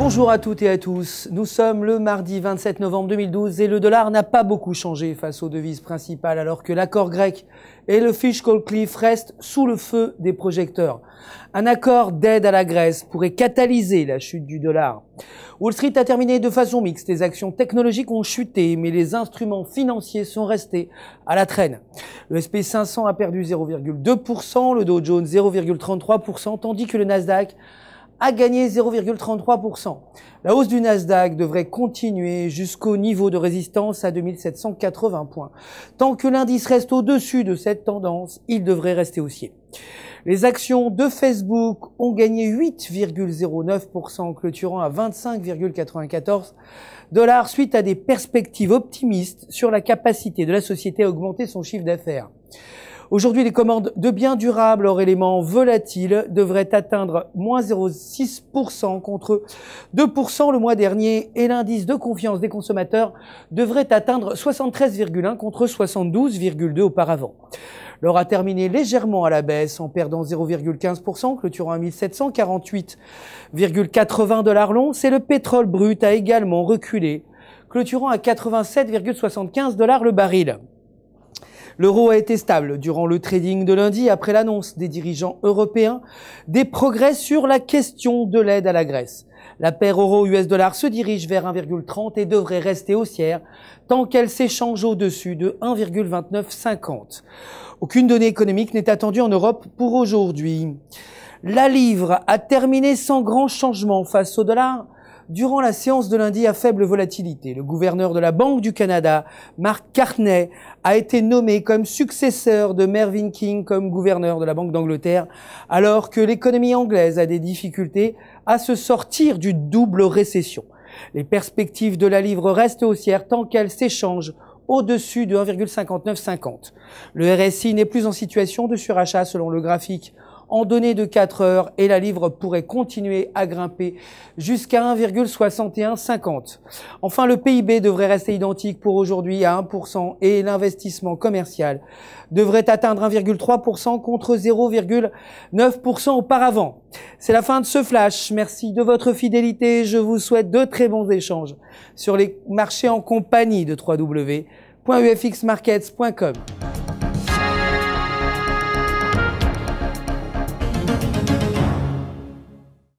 Bonjour à toutes et à tous. Nous sommes le mardi 27 novembre 2012 et le dollar n'a pas beaucoup changé face aux devises principales alors que l'accord grec et le fiscal cliff restent sous le feu des projecteurs. Un accord d'aide à la Grèce pourrait catalyser la chute du dollar. Wall Street a terminé de façon mixte. Les actions technologiques ont chuté, mais les instruments financiers sont restés à la traîne. Le S&P 500 a perdu 0,2%, le Dow Jones 0,33%, tandis que le Nasdaq a gagné 0,33%. La hausse du Nasdaq devrait continuer jusqu'au niveau de résistance à 2780 points. Tant que l'indice reste au-dessus de cette tendance, il devrait rester haussier. Les actions de Facebook ont gagné 8,09%, clôturant à 25,94 $ suite à des perspectives optimistes sur la capacité de la société à augmenter son chiffre d'affaires. Aujourd'hui, les commandes de biens durables hors éléments volatiles devraient atteindre moins 0,6% contre 2% le mois dernier et l'indice de confiance des consommateurs devrait atteindre 73,1 contre 72,2 auparavant. L'or a terminé légèrement à la baisse en perdant 0,15%, clôturant à 1748,80 $ l'once et le pétrole brut a également reculé, clôturant à 87,75 $ le baril. L'euro a été stable durant le trading de lundi après l'annonce des dirigeants européens des progrès sur la question de l'aide à la Grèce. La paire euro-US dollar se dirige vers 1,30 et devrait rester haussière tant qu'elle s'échange au-dessus de 1,2950. Aucune donnée économique n'est attendue en Europe pour aujourd'hui. La livre a terminé sans grand changement face au dollar durant la séance de lundi à faible volatilité. Le gouverneur de la Banque du Canada, Mark Carney, a été nommé comme successeur de Mervyn King comme gouverneur de la Banque d'Angleterre, alors que l'économie anglaise a des difficultés à se sortir du double récession. Les perspectives de la livre restent haussières tant qu'elle s'échange au-dessus de 1,5950. Le RSI n'est plus en situation de surachat selon le graphique en données de 4 heures et la livre pourrait continuer à grimper jusqu'à 1,6150. Enfin, le PIB devrait rester identique pour aujourd'hui à 1% et l'investissement commercial devrait atteindre 1,3% contre 0,9% auparavant. C'est la fin de ce flash. Merci de votre fidélité. Je vous souhaite de très bons échanges sur les marchés en compagnie de www.ufxmarkets.com.